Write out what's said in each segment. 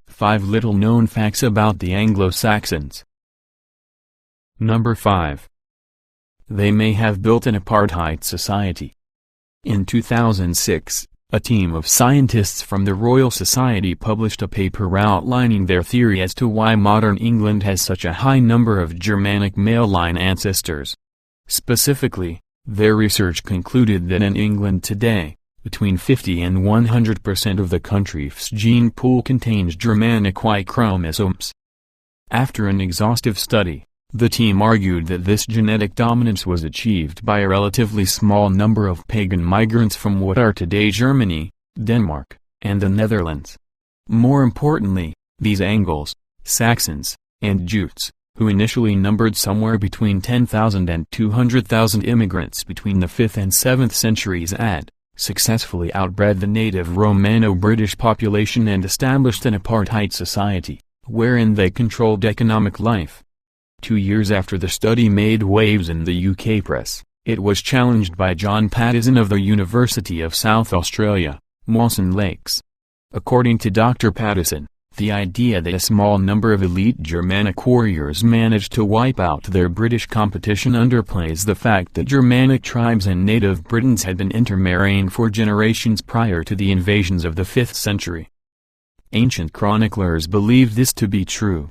5 little-known facts about the Anglo Saxons. Number 5. They may have built an apartheid society. In 2006, a team of scientists from the Royal Society published a paper outlining their theory as to why modern England has such a high number of Germanic male line ancestors. Specifically, their research concluded that in England today, between 50 and 100% of the country's gene pool contains Germanic Y chromosomes. After an exhaustive study, the team argued that this genetic dominance was achieved by a relatively small number of pagan migrants from what are today Germany, Denmark, and the Netherlands. More importantly, these Angles, Saxons, and Jutes, who initially numbered somewhere between 10,000 and 200,000 immigrants between the 5th and 7th centuries had successfully outbred the native Romano-British population and established an apartheid society, wherein they controlled economic life. 2 years after the study made waves in the UK press, it was challenged by John Pattison of the University of South Australia, Mawson Lakes. According to Dr. Pattison, the idea that a small number of elite Germanic warriors managed to wipe out their British competition underplays the fact that Germanic tribes and native Britons had been intermarrying for generations prior to the invasions of the 5th century. Ancient chroniclers believed this to be true.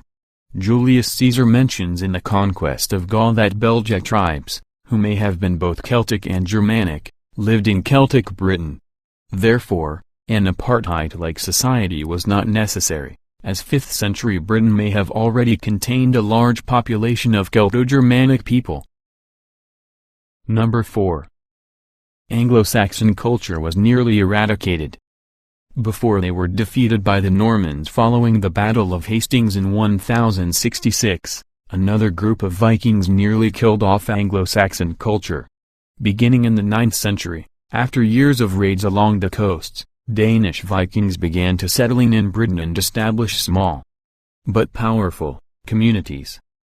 Julius Caesar mentions in the conquest of Gaul that Belgic tribes, who may have been both Celtic and Germanic, lived in Celtic Britain. Therefore, an apartheid-like society was not necessary, as 5th century Britain may have already contained a large population of Celto-Germanic people. Number 4. Anglo-Saxon culture was nearly eradicated. Before they were defeated by the Normans following the Battle of Hastings in 1066, another group of Vikings nearly killed off Anglo-Saxon culture. Beginning in the 9th century, after years of raids along the coasts, Danish Vikings began to settling in Britain and establish small, but powerful, communities.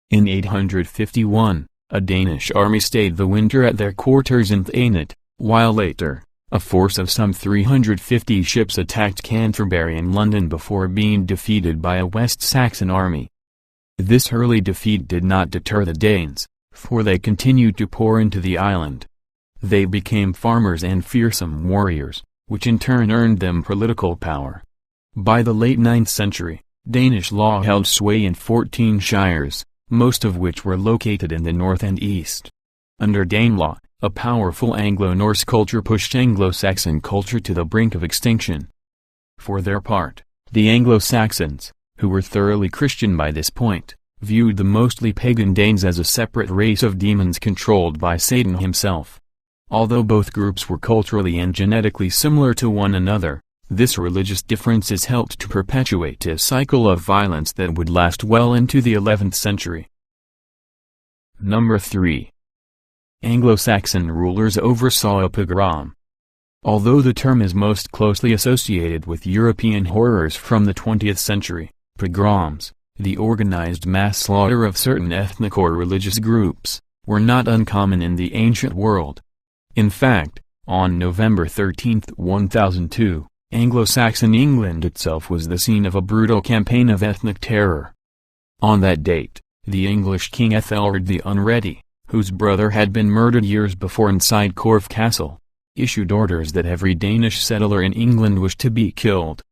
In 851, a Danish army stayed the winter at their quarters in Thanet, while later, a force of some 350 ships attacked Canterbury and London before being defeated by a West Saxon army. This early defeat did not deter the Danes, for they continued to pour into the island. They became farmers and fearsome warriors, which in turn earned them political power. By the late 9th century, Danish law held sway in 14 shires, most of which were located in the north and east. Under Danelaw, a powerful Anglo-Norse culture pushed Anglo-Saxon culture to the brink of extinction. For their part, the Anglo-Saxons, who were thoroughly Christian by this point, viewed the mostly pagan Danes as a separate race of demons controlled by Satan himself. Although both groups were culturally and genetically similar to one another, this religious differences helped to perpetuate a cycle of violence that would last well into the 11th century. Number 3. Anglo-Saxon rulers oversaw a pogrom. Although the term is most closely associated with European horrors from the 20th century, pogroms, the organized mass slaughter of certain ethnic or religious groups, were not uncommon in the ancient world. In fact, on November 13, 1002, Anglo-Saxon England itself was the scene of a brutal campaign of ethnic terror. On that date, the English King Ethelred the Unready, whose brother had been murdered years before inside Corfe Castle, issued orders that every Danish settler in England was to be killed.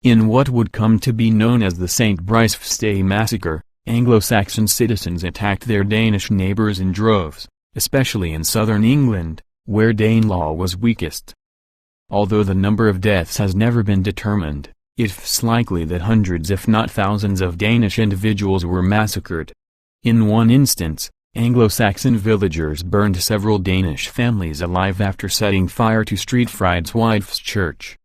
In what would come to be known as the St. Brice massacre, Anglo-Saxon citizens attacked their Danish neighbors in droves, especially in southern England, where Danelaw was weakest. Although the number of deaths has never been determined, it's likely that hundreds if not thousands of Danish individuals were massacred. In one instance, Anglo-Saxon villagers burned several Danish families alive after setting fire to Street Fried's wife's church.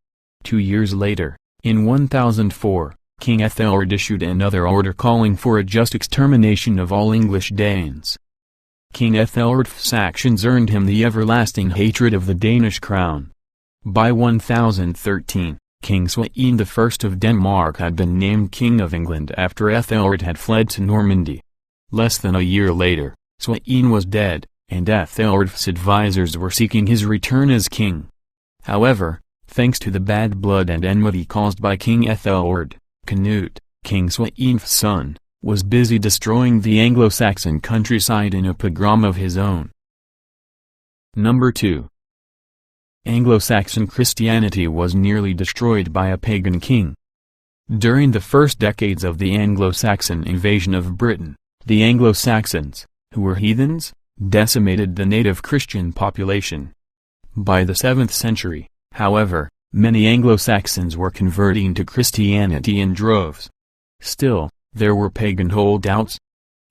2 years later, in 1004, King Ethelred issued another order calling for a just extermination of all English Danes. King Ethelred's actions earned him the everlasting hatred of the Danish crown. By 1013, King Svein I of Denmark had been named King of England after Ethelred had fled to Normandy. Less than a year later, Svein was dead, and Ethelred's advisors were seeking his return as king. However, thanks to the bad blood and enmity caused by King Ethelred. Canute, King Sweinf's son, was busy destroying the Anglo-Saxon countryside in a pogrom of his own. Number 2. Anglo-Saxon Christianity was nearly destroyed by a pagan king. During the first decades of the Anglo-Saxon invasion of Britain, the Anglo-Saxons, who were heathens, decimated the native Christian population. By the 7th century, however, many Anglo-Saxons were converting to Christianity in droves. Still, there were pagan holdouts.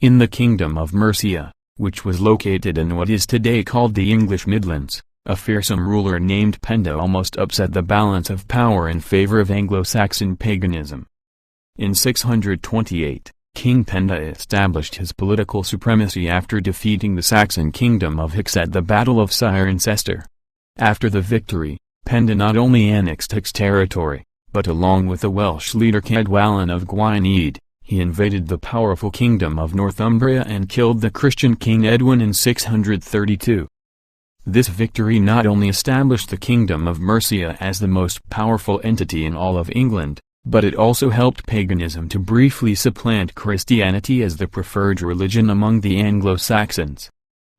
In the Kingdom of Mercia, which was located in what is today called the English Midlands, a fearsome ruler named Penda almost upset the balance of power in favor of Anglo-Saxon paganism. In 628, King Penda established his political supremacy after defeating the Saxon kingdom of Hicks at the Battle of Cirencester. After the victory, Penda not only annexed Hicks territory, but along with the Welsh leader Cadwallon of Gwynedd, he invaded the powerful kingdom of Northumbria and killed the Christian King Edwin in 632. This victory not only established the Kingdom of Mercia as the most powerful entity in all of England, but it also helped paganism to briefly supplant Christianity as the preferred religion among the Anglo-Saxons.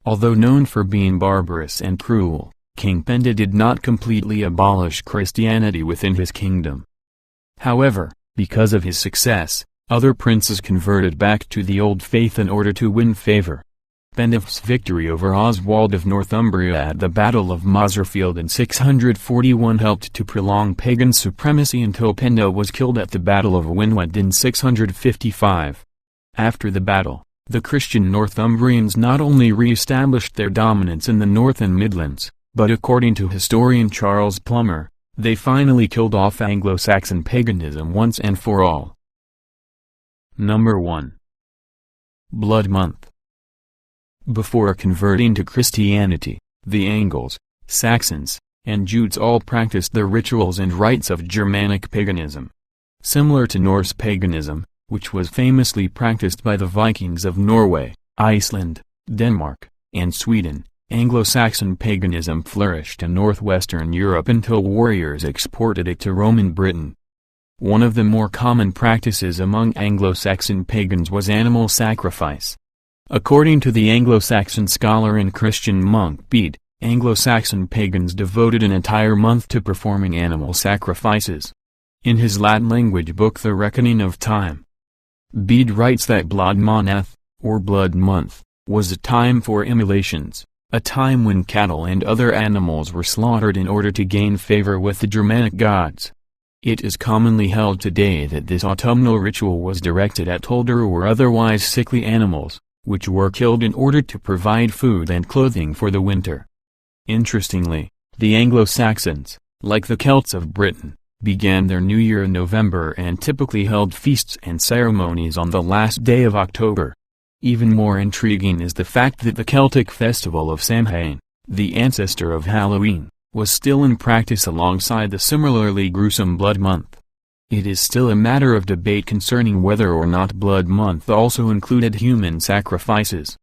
Although known for being barbarous and cruel, King Penda did not completely abolish Christianity within his kingdom. However, because of his success, other princes converted back to the old faith in order to win favor. Penda's victory over Oswald of Northumbria at the Battle of Maserfield in 641 helped to prolong pagan supremacy until Penda was killed at the Battle of Winward in 655. After the battle, the Christian Northumbrians not only re-established their dominance in the North and Midlands, but according to historian Charles Plummer, they finally killed off Anglo-Saxon paganism once and for all. Number 1. Blood Month. Before converting to Christianity, the Angles, Saxons, and Jutes all practiced the rituals and rites of Germanic paganism. Similar to Norse paganism, which was famously practiced by the Vikings of Norway, Iceland, Denmark, and Sweden, Anglo-Saxon paganism flourished in northwestern Europe until warriors exported it to Roman Britain. One of the more common practices among Anglo-Saxon pagans was animal sacrifice. According to the Anglo-Saxon scholar and Christian monk Bede, Anglo-Saxon pagans devoted an entire month to performing animal sacrifices. In his Latin language book The Reckoning of Time, Bede writes that Blood Month, or Blood Month, was a time for immolations, a time when cattle and other animals were slaughtered in order to gain favor with the Germanic gods. It is commonly held today that this autumnal ritual was directed at older or otherwise sickly animals, which were killed in order to provide food and clothing for the winter. Interestingly, the Anglo-Saxons, like the Celts of Britain, began their new year in November and typically held feasts and ceremonies on the last day of October. Even more intriguing is the fact that the Celtic festival of Samhain, the ancestor of Halloween, was still in practice alongside the similarly gruesome Blood Month. It is still a matter of debate concerning whether or not Blood Month also included human sacrifices.